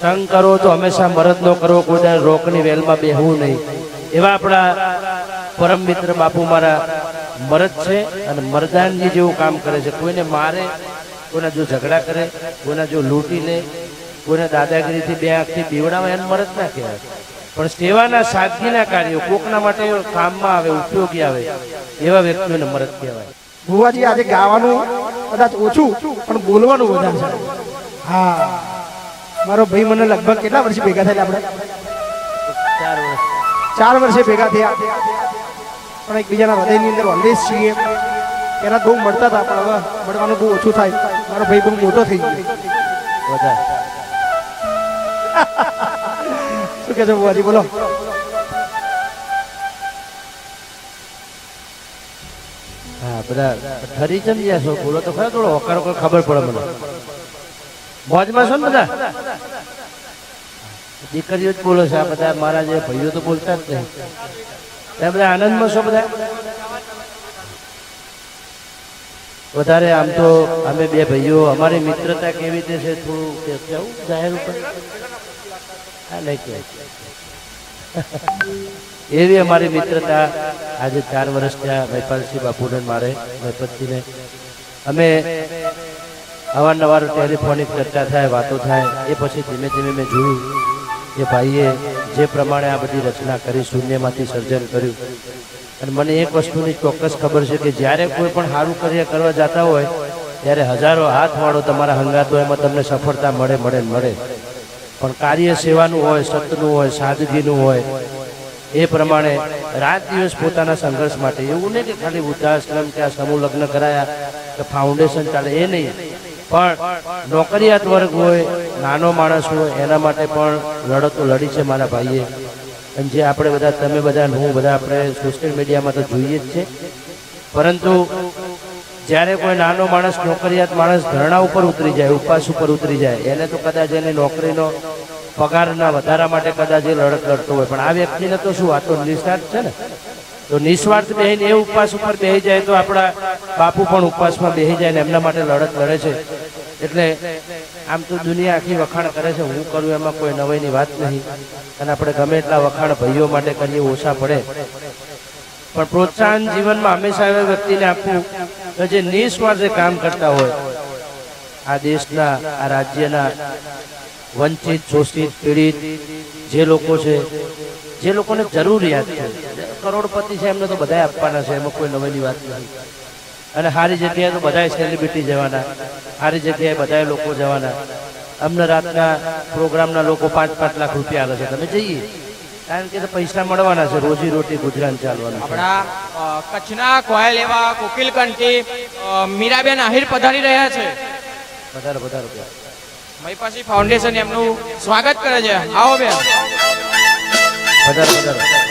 સંગ કરો તો હંમેશા મરદ નો કરવો, કોઈ રોકની વેલમાં બેહવું નહીં. એવા આપણા પરમ મિત્ર બાપુ મારા મરદ છે અને મરદાનજી જેવું કામ કરે છે. કોઈને મારે, કોઈના જો ઝઘડા કરે, કોઈના જો લૂંટી લે, કોઈને દાદાગીરીથી બે આંખથી બીવડાવે, એને મરદ ના કહેવાય. પણ સેવાના સાદગીના કાર્યો કોકના માટે કામમાં આવે, ઉપયોગી આવે, એવા વ્યક્તિઓને મરદ કહેવાય. ભુવાજી આજે ગાવાનું કદાચ ઓછું પણ બોલવાનું વધારે છે. હા, મારો ભાઈ મને લગભગ કેટલા વર્ષે ભેગા થયેલા આપણે? 4 વર્ષે ભેગા થયા, પણ એકબીજાના હૃદયની અંદર ઓલવેઝ છીએ. પહેલા બહુ મળતા હતા, પણ હવે મળવાનું બહુ ઓછું થાય. મારો ભાઈ બહુ મોટો થઈ ગયો. શું કે છો ભુવાજી, બોલો. હા, બધા ઠરી જમ ગયા છો, બોલો તો ખરા, થોડો હોકારો ખબર પડે મને. મોજમાં છો ને બધા? દીકરીઓ જ બોલો છે, આ બધા મારા જે ભાઈઓ તો બોલતા જ નહીં. તમે બધા આનંદમાં છો બધા? વધારે આમ તો અમે બે ભાઈઓ, અમારી મિત્રતા કેવી રીતે છે થોડું કેવું જાહેર ઉપર હા નહીં કે એવી અમારી મિત્રતા. આજે 4 વર્ષ થયા મહિપાલસિંહ બાપુને મારે મહિપતજીને. અમે અવારનવાર ટેલિફોનિક ચર્ચા થાય, વાતો થાય. એ પછી ધીમે ધીમે મેં જોયું કે ભાઈએ જે પ્રમાણે આ બધી રચના કરી, શૂન્યમાંથી સર્જન કર્યું. અને મને એક વસ્તુની ચોક્કસ ખબર છે કે જ્યારે કોઈ પણ સારું કાર્ય કરવા જતા હોય ત્યારે હજારો હાથ વાળો તમારા હંગાતો, એમાં તમને સફળતા મળે મળે મળે. પણ કાર્ય સેવાનું હોય, સતનું હોય, સાદગીનું હોય, એ પ્રમાણે રાત દિવસ પોતાના સંઘર્ષ માટે. એવું નહીં કે ખાલી વૃદ્ધાશ્રમ કે આ સમૂહ લગ્ન કરાયા કે ફાઉન્ડેશન ચાલે, એ નહીં. પણ નોકરિયાત વર્ગ હોય, નાનો માણસ હોય, એના માટે પણ લડતો લડી છે મારા ભાઈએ. અને જે આપણે બધા, તમે બધા, હું બધા, આપણે સોશિયલ મીડિયામાં તો જોઈએ જ છે. પરંતુ જ્યારે કોઈ નાનો માણસ, નોકરિયાત માણસ ધરણા ઉપર ઉતરી જાય, ઉપવાસ ઉપર ઉતરી જાય, એને તો કદાચ એને નોકરીનો પગારના વધારા માટે કદાચ એ લડત લડતો હોય. પણ આ વ્યક્તિને તો શું, આ તો નિસ્વાર્થ છે ને. તો નિસ્વાર્થ બેહીને એ ઉપવાસ ઉપર બેસી જાય તો આપણા બાપુ પણ ઉપવાસમાં બેસી જાય ને એમના માટે લડત લડે છે. એટલે આમ તો દુનિયા આખી વખાણ કરે છે, હું કરું એમાં કોઈ નવાઈની વાત નહીં. અને આપણે ગમે એટલા વખાણ ભાઈઓ માટે કરીએ ઓછા પડે. પણ પ્રોત્સાહન જીવનમાં હંમેશા એવા વ્યક્તિને આપવું કે જે નિસ્વાર્થે કામ કરતા હોય. આ દેશના, આ રાજ્યના વંચિત, શોષિત, પીડિત જે લોકો છે, જે લોકોને જરૂરિયાત છે, કરોડપતિ છે એમને તો બધા આપવાના છે, એમાં કોઈ નવાઈની વાત નથી. અને સારી જગ્યાએ તો બધા સેલિબ્રિટી જવાના, સારી જગ્યાએ બધા લોકો જવાના. અમને રાતના પ્રોગ્રામના લોકો 5-5 લાખ રૂપિયા આવે છે, તમે જઈએ, કારણ કે પૈસા મળવાના છે, રોજી રોટી ગુજરાન ચાલવાનું. આપણા કચ્છના કોયલ એવા કોકિલકંઠી મીરાબેન આહિર પધારી રહ્યા છે. વધારે મહિપાલસિંહ ફાઉન્ડેશન એમનું સ્વાગત કરે છે. આવો બેન. વધારે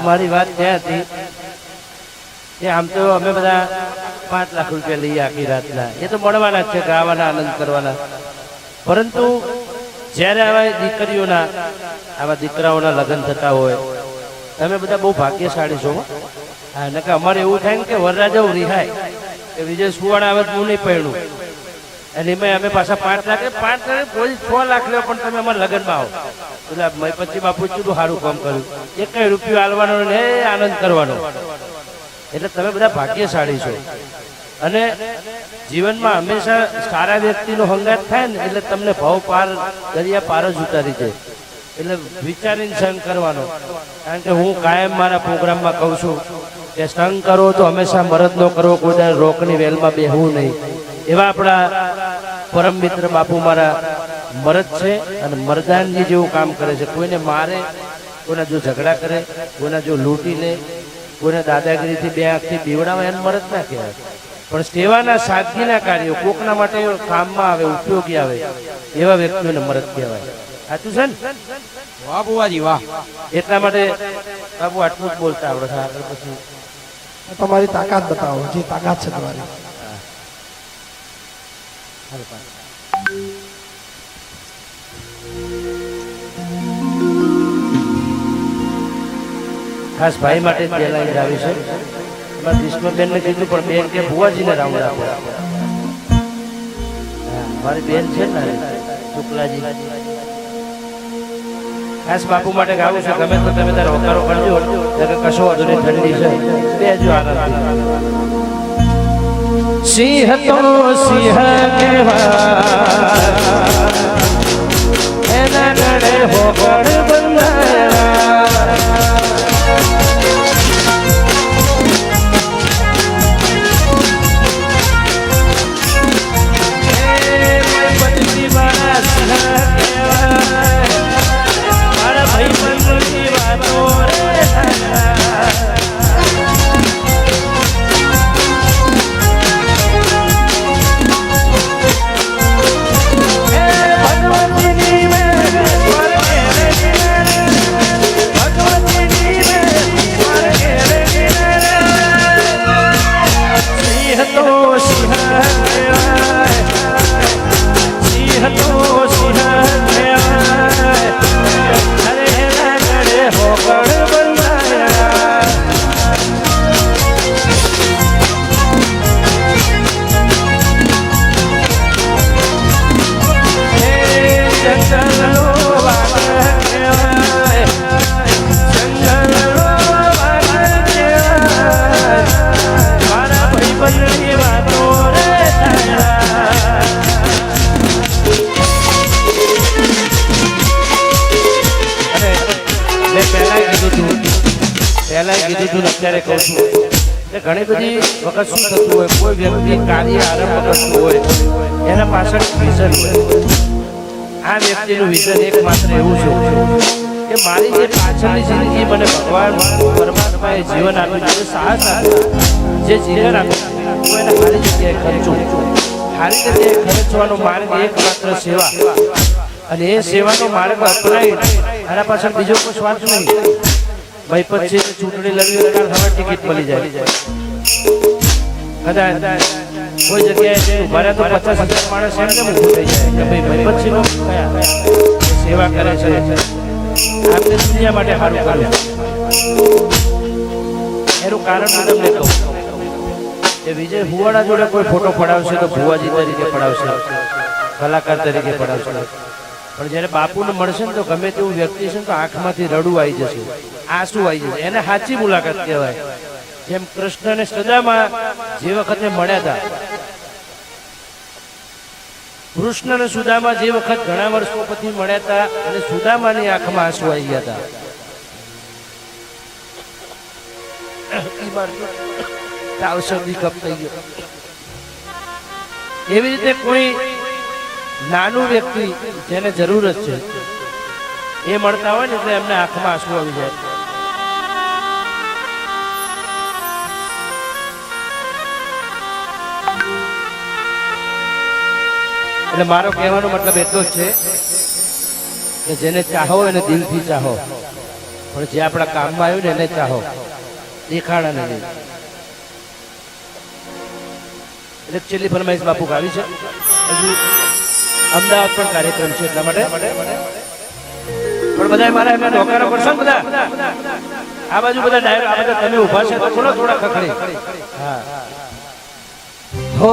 મારી વાત ક્યાં હતી કે આમ તો અમે બધા 5 લાખ રૂપિયા લઈએ આખી રાતના. એ તો મળવાના જ છે, ગાવાના, આનંદ કરવાના. પરંતુ જ્યારે આવા દીકરીઓના, આવા દીકરાઓના લગ્ન થતા હોય, તમે બધા બહુ ભાગ્યશાળી છો. હા, ને કે અમારે એવું થાય ને કે વરરાજાઓ રિહાય કે વિજય સુવાડા આવે હું નહીં પડ્યું, અને એમાં અમે પાછા 5 લાખ 6 લાખ લ્યો પણ તમે અમારા લગ્નમાં આવો. એટલે મહિપતજી બાપુ કેટલું સારું કામ કર્યું. 1 રૂપિયો આલવાનો ને આનંદ કરવાનો. એટલે તમે બધા ભાગ્યશાળી છો. અને જીવનમાં હંમેશા સારા વ્યક્તિનો હંગાત થાય ને એટલે તમને ભાવ પાર, દરિયા પાર જ ઉતારી જાય. એટલે વિચારીને સંગ કરવાનો. કારણ કે હું કાયમ મારા પ્રોગ્રામમાં કહું છું કે સંગ કરો તો હંમેશા મરદ નો કરવો, કોઈ રોકની વેલમાં બેહવું નહીં. એવા આપણા પરમ મિત્ર બાપુ મારા મરદ છે અને મરદાનજી જેવું કામ કરે છે. કોઈને મારે, કોઈના જો ઝઘડા કરે, કોઈના જો લૂંટી લે, કોઈને દાદાગીરીથી બે આંખથી બીવડાવે એને મરદ ના કહેવાય. પણ સેવાના સાદગીના કાર્યો કોકના માટે કામમાં આવે, ઉપયોગી આવે એવા વ્યક્તિઓને મરદ કહેવાય. સાચું છે ને? વાહ બુવાજી વાહ. એટલા માટે બાબુ આટલું જ બોલતા આવડે છે. આગળ પછી તમારી તાકાત બતાવો, જે તાકાત છે તમારી. ખાસ ભાઈ માટે જ બે લાઈન આવી છે. ભીષ્મબેન ને કીધું પણ બેન કે ભુવાજીને રાઉન્ડ આપો. મારી બેન છે ને શુક્લાજી, ખાસ બાપુ માટે ગાવું છે. ગમે તો તમે તારે હોકારો કરજો, કશો વાંધો નહીં, ઠંડી છે. બેજો આનંદ. સિંહ તો સિંહ કહેવાય, એના ગળે હોકળ બંધાયા. અત્યારે કહું છું કે ઘણી બધી વખત શું થતું હોય, કોઈ વ્યક્તિ કાર્ય આરંભ કરતું હોય એના પાછળ વિઝન હોય. આ વ્યક્તિનું વિઝન એકમાત્ર એવું છે કે મારી જે પાછળની જિંદગી મને ભગવાન પરમાત્માએ જીવન આપ્યું છે, સાહસ આપ્યું, જે જીવન આપ્યું હું એને સારી જગ્યાએ ખર્ચું. સારી જગ્યાએ ખર્ચવાનો માર્ગ એકમાત્ર સેવા, અને એ સેવાનો માર્ગ અપનાવી આના પાછળ બીજો કોઈ સ્વાર્થ નહીં. ભાઈ પછી ચૂંટણી લડવી હોય હવે ટિકિટ મળી જાય. કદાચ કોઈ જગ્યાએ ઉભા રહ્યા તો 50,000 માણસ એમ કેમ ઊભું થઈ જાય કે ભાઈ પછી નો કયા સેવા કરે છે, આપણે દુનિયા માટે સારું કર્યું. એનું કારણ હું તમને કહું કે વિજય ભુવાડા જોડે કોઈ ફોટો પડાવશે તો ભુવાજી તરીકે પડાવશે, કલાકાર તરીકે પડાવશે. પણ જ્યારે બાપુને મળશે ને તો ગમે તેવું વ્યક્તિ છે ને તો આંખમાંથી રડવું આવી જશે, આંસુ આવી જશે. એને સાચી મુલાકાત કહેવાય. જેમ કૃષ્ણ અને સુદામા જે વખતે મળ્યા હતા, કૃષ્ણ અને સુદામા જે વખત ઘણા વર્ષો પછી મળ્યા હતા અને સુદામાની આંખમાં આંસુ આવી ગયા હતા. એવી રીતે કોઈ નાનું વ્યક્તિ જેને જરૂરત છે એ મળતા હોય ને એટલે એમને આંખમાં આંસુ આવી જાય. એટલે મારો કહેવાનો મતલબ એટલો જ છે કે જેને ચાહો એને દિલથી ચાહો, પણ જે આપણા કામમાં આવ્યું ને એને ચાહો, દેખાડાને નહીં. એટલે છેલ્લી ફરમાઈશ બાપુ ગાવી છે. હજુ અમદાવાદ પણ કાર્યક્રમ છે એટલા માટે પણ બધા મારા એમને નોકારો કરશો ને બધા આ બાજુ બધા ડાયરેક્ટ આ બધા તમે ઉભા છે તો બોલો થોડા ખખડી. હા હો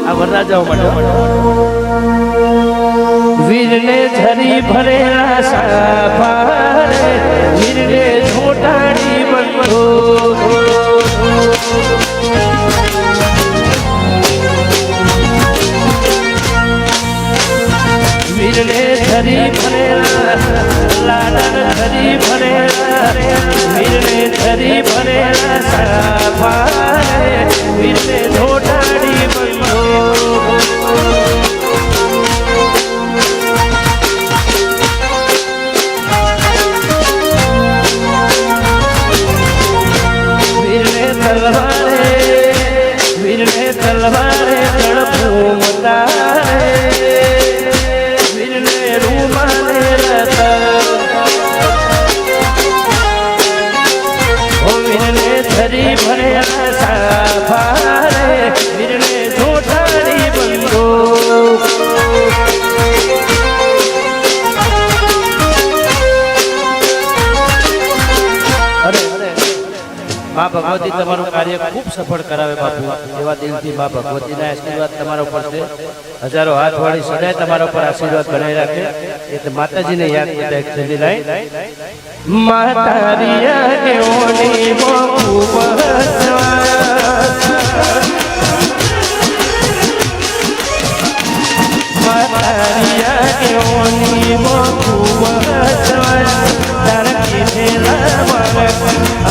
આ વરરાજાઓ માટે વીરને ઝરી ભરેલા સાફા વીરને ઝોટાડી બંધો વીરને ધરી ભરેલા લાડન ધરી ભરે માં ભગવતી તમારું કાર્ય ખૂબ સફળ કરાવે બાપુ એવા દિલથી માં ભગવતીના આશીર્વાદ તમારા ઉપર છે હજારો હાથ વાળી સદાય તમારા ઉપર આશીર્વાદ બનાવી રાખે એટલે માતાજીને યાદ કરતા એક છેલ્લી લાઈન માતારિયા કેઓની ખૂબ માતારિયા કેઓની ખૂબ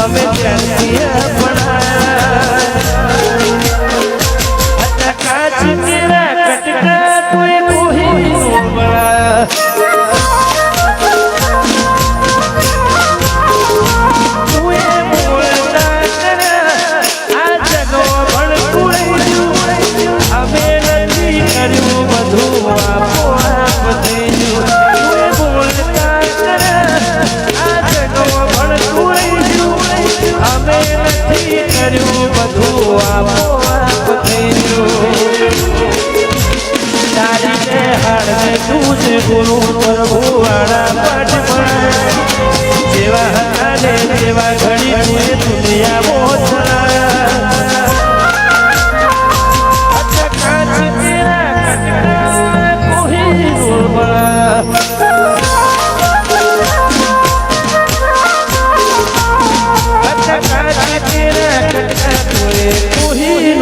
અમે કાચ તેરા કટકા કોઈ કોહી બળા અમે નથી કર્યું બધું આપો આપ દેજો બોલતા અમે નથી કર્યું બધું આપો આપ દેજો તારી ને હાડને તું છે ગુરુ પ્રભુ વાળા પાઠ ભણાય જેવા હતા ને જેવા ઘડી દુનિયા મોચરા कोई